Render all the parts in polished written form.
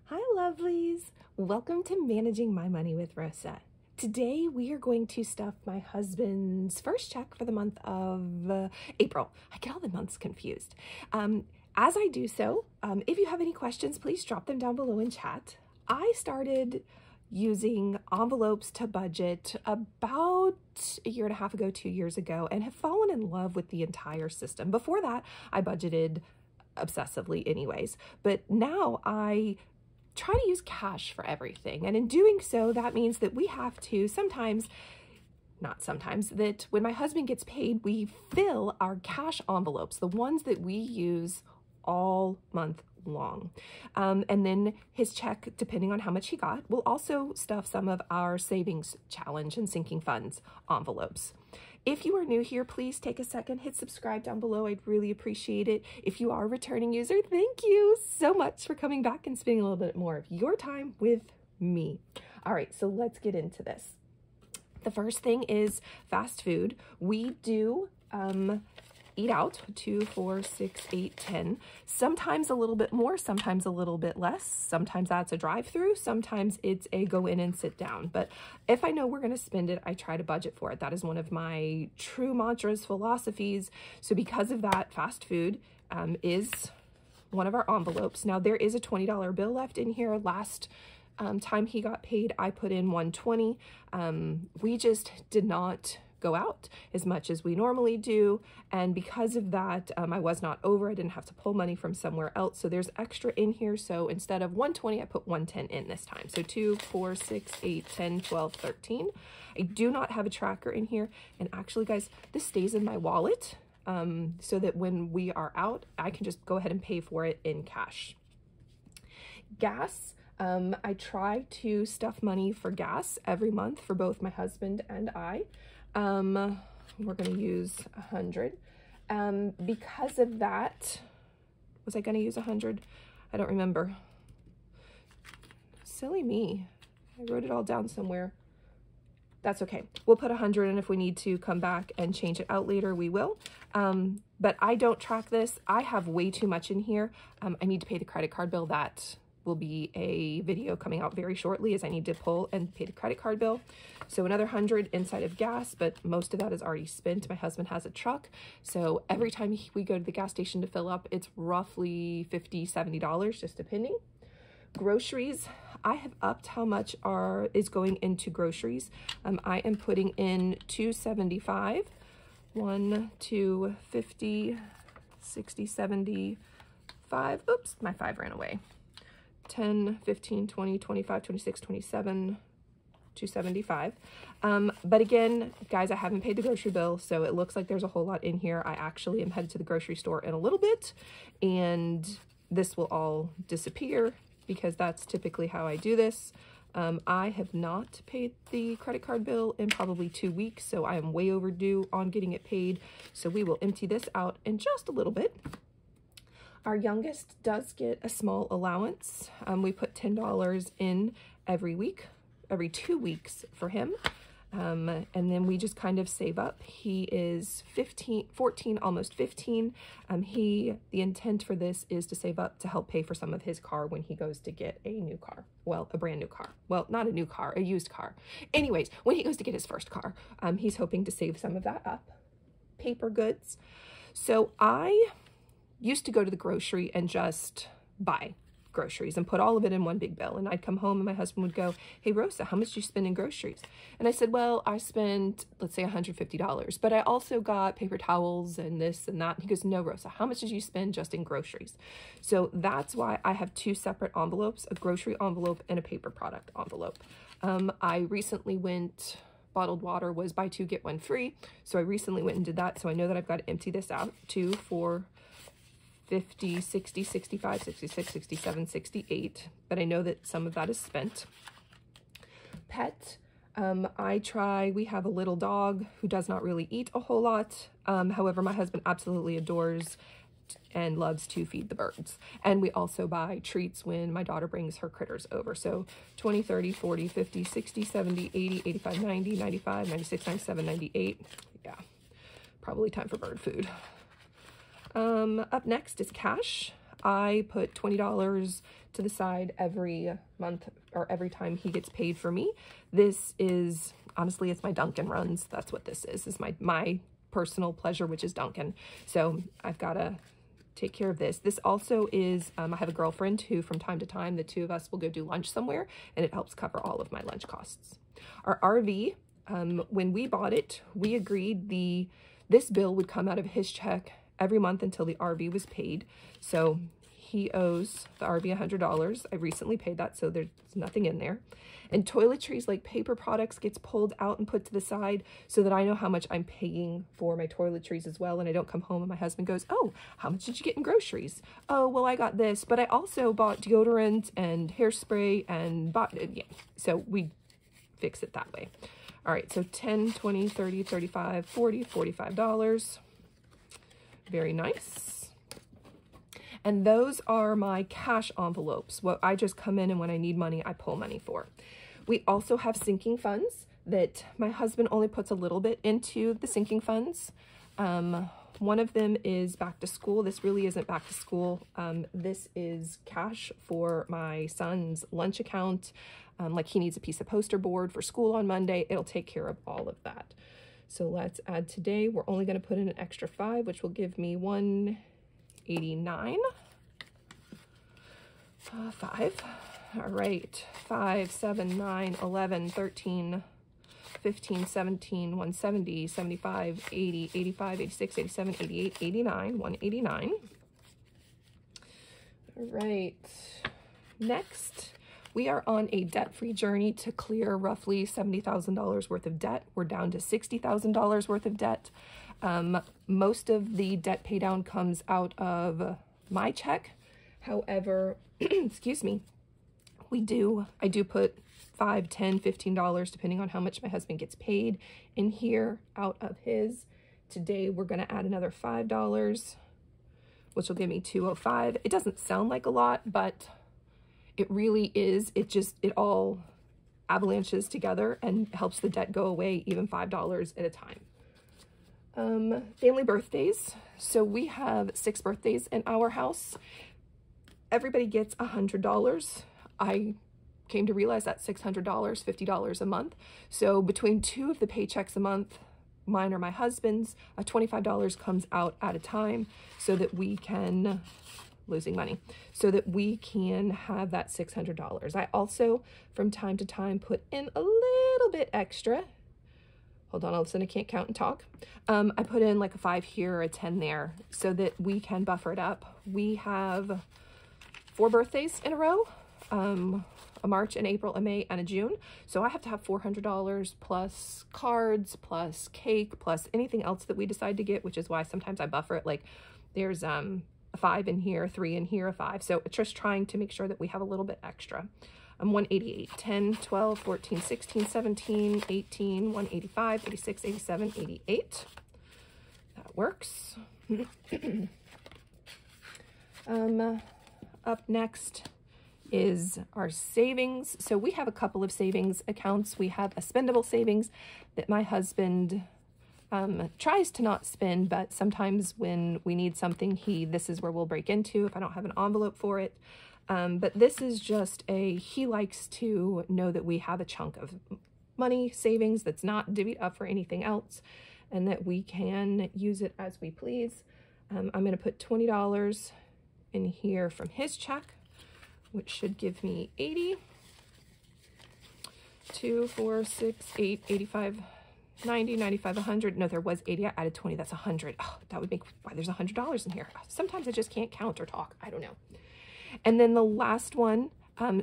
Hi lovelies! Welcome to Managing My Money with Rosa. Today we are going to stuff my husband's first check for the month of April. I get all the months confused. As I do so, if you have any questions, please drop them down below in chat. I started using envelopes to budget about a year and a half ago, 2 years ago, and have fallen in love with the entire system. Before that, I budgeted obsessively anyways, but now I try to use cash for everything. And in doing so, that means that we have to that when my husband gets paid, we fill our cash envelopes, the ones that we use all month long. And then his check, depending on how much he got, will also stuff some of our savings challenge and sinking funds envelopes. If you are new here, please take a second, hit subscribe down below. I'd really appreciate it. If you are a returning user, thank you so much for coming back and spending a little bit more of your time with me. All right, so let's get into this. The first thing is fast food. We do eat out 2, 4, 6, 8, 10. Sometimes a little bit more, sometimes a little bit less. Sometimes that's a drive-through, sometimes it's a go in and sit down. But if I know we're gonna spend it, I try to budget for it. That is one of my true mantras, philosophies. So because of that, fast food is one of our envelopes. Now there is a $20 bill left in here. Last time he got paid, I put in $120. We just did not go out as much as we normally do, and because of that, I was not over. I didn't have to pull money from somewhere else, so there's extra in here. So instead of 120, I put 110 in this time. So 2, 4, 6, 8, 10, 12, 13. I do not have a tracker in here, and actually guys, this stays in my wallet so that when we are out, I can just go ahead and pay for it in cash. Gas, I try to stuff money for gas every month for both my husband and I. We're going to use 100. Because of that, was I going to use 100? I don't remember. Silly me. I wrote it all down somewhere. That's okay. We'll put 100, and if we need to come back and change it out later, we will. But I don't track this. I have way too much in here. I need to pay the credit card bill. That will be a video coming out very shortly, as I need to pull and pay the credit card bill. So another 100 inside of gas, but most of that is already spent. My husband has a truck, so every time we go to the gas station to fill up, it's roughly $50, $70, just depending. Groceries, I have upped how much is going into groceries. I am putting in $275, 1, 2, 50, 60, 75. Oops, my 5 ran away. 10, 15, 20, 25, 26, 27, 275. But again, guys, I haven't paid the grocery bill, so it looks like there's a whole lot in here. I actually am headed to the grocery store in a little bit, and this will all disappear because that's typically how I do this. I have not paid the credit card bill in probably 2 weeks, so I am way overdue on getting it paid. So we will empty this out in just a little bit. Our youngest does get a small allowance. We put $10 in every week, every 2 weeks for him. And then we just kind of save up. He is 14, almost 15. The intent for this is to save up to help pay for some of his car when he goes to get a new car. Well, a brand new car. Well, not a new car, a used car. Anyways, when he goes to get his first car, he's hoping to save some of that up. Paper goods. So I used to go to the grocery and just buy groceries and put all of it in one big bill. And I'd come home and my husband would go, "Hey Rosa, how much do you spend in groceries?" And I said, "Well, I spent, let's say $150, but I also got paper towels and this and that." And he goes, "No, Rosa, how much did you spend just in groceries?" So that's why I have 2 separate envelopes, a grocery envelope and a paper product envelope. I recently bottled water was buy 2, get 1 free. So I recently went and did that. So I know that I've got to empty this out. 2, 4, 50, 60, 65, 66, 67, 68, but I know that some of that is spent. Pet, we have a little dog who does not really eat a whole lot. However, my husband absolutely adores and loves to feed the birds. And we also buy treats when my daughter brings her critters over. So 20, 30, 40, 50, 60, 70, 80, 85, 90, 95, 96, 97, 98. Yeah, probably time for bird food. Up next is cash. I put $20 to the side every month or every time he gets paid for me. This is, honestly, it's my Dunkin' runs. That's what this is. This is my personal pleasure, which is Dunkin'. So I've got to take care of this. This also is, I have a girlfriend who from time to time, the two of us will go do lunch somewhere, and it helps cover all of my lunch costs. Our RV, when we bought it, we agreed this bill would come out of his check every month until the RV was paid. So he owes the RV $100. I recently paid that, so there's nothing in there. And toiletries, like paper products, gets pulled out and put to the side so that I know how much I'm paying for my toiletries as well. And I don't come home and my husband goes, oh, how much did you get in groceries? Oh, well, I got this, but I also bought deodorant and hairspray and yeah. So we fix it that way. All right, so $10, $20, $30, $35, $40, $45. Very nice. And those are my cash envelopes, what I just come in and when I need money, I pull money for. We also have sinking funds that my husband only puts a little bit into the sinking funds. One of them is back to school. This really isn't back to school. This is cash for my son's lunch account. Like he needs a piece of poster board for school on Monday. It'll take care of all of that. So let's add today. We're only going to put in an extra 5, which will give me 189. 5. All right. 5, 7, 9, 11, 13, 15, 17, 170, 75, 80, 85, 86, 87, 88, 89, 189. All right. Next, we are on a debt-free journey to clear roughly $70,000 worth of debt. We're down to $60,000 worth of debt. Most of the debt pay down comes out of my check. However, excuse me, I do put $5, $10, $15, depending on how much my husband gets paid in here out of his. Today, we're going to add another $5, which will give me $205. It doesn't sound like a lot, but it really is. It all avalanches together and helps the debt go away, even $5 at a time. Family birthdays. So we have 6 birthdays in our house. Everybody gets $100. I came to realize that's $600, $50 a month. So between 2 of the paychecks a month, mine or my husband's, $25 comes out at a time so that we can, losing money, so that we can have that $600. I also, from time to time, put in a little bit extra. Hold on, all of a sudden I can't count and talk. I put in like a 5 here or a 10 there so that we can buffer it up. We have 4 birthdays in a row. A March, an April, a May, and a June. So I have to have $400 plus cards, plus cake, plus anything else that we decide to get, which is why sometimes I buffer it. Like there's a 5 in here, 3 in here, a 5. So just trying to make sure that we have a little bit extra. 188, 10, 12, 14, 16, 17, 18, 185, 86, 87, 88. That works. Up next is our savings. So we have a couple of savings accounts. We have a spendable savings that my husband tries to not spend, but sometimes when we need something, this is where we'll break into if I don't have an envelope for it. But this is just he likes to know that we have a chunk of money savings that's not divvied up for anything else and that we can use it as we please. I'm going to put $20 in here from his check, which should give me 80, 2, 4, 6, 8, 85, 90, 95, 100. No, there was 80. I added 20. That's 100. Oh, that would make why there's $100 in here. Sometimes I just can't count or talk. I don't know. And then the last one,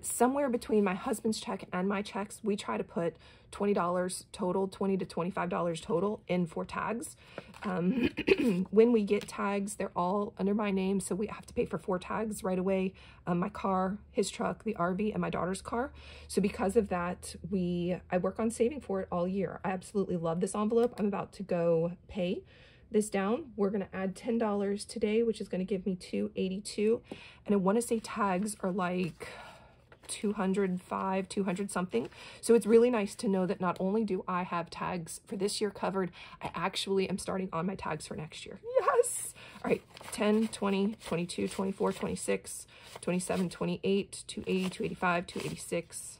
somewhere between my husband's check and my checks, we try to put $20 total, $20 to $25 total in for tags. When we get tags, they're all under my name, so we have to pay for 4 tags right away. My car, his truck, the RV, and my daughter's car. So because of that, I work on saving for it all year. I absolutely love this envelope. I'm about to go pay this down. We're going to add $10 today, which is going to give me $282. And I want to say tags are like 205, 200 something. So it's really nice to know that not only do I have tags for this year covered, I actually am starting on my tags for next year. Yes. All right. 10, 20, 22, 24, 26, 27, 28, 280, 285, 286,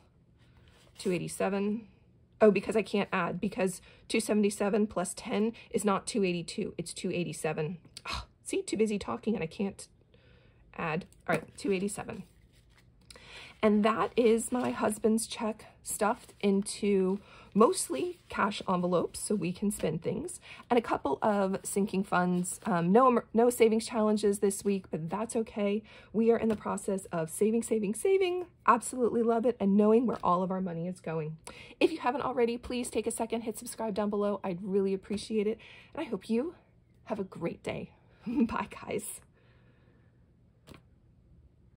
287. Oh, because I can't add, because 277 plus 10 is not 282. It's 287. Oh, see, too busy talking and I can't add. All right, 287. And that is my husband's check stuffed into mostly cash envelopes so we can spend things, and a couple of sinking funds. No savings challenges this week, but that's okay. We are in the process of saving, saving, saving. Absolutely love it, and knowing where all of our money is going. If you haven't already, please take a second, hit subscribe down below. I'd really appreciate it, and I hope you have a great day. Bye, guys.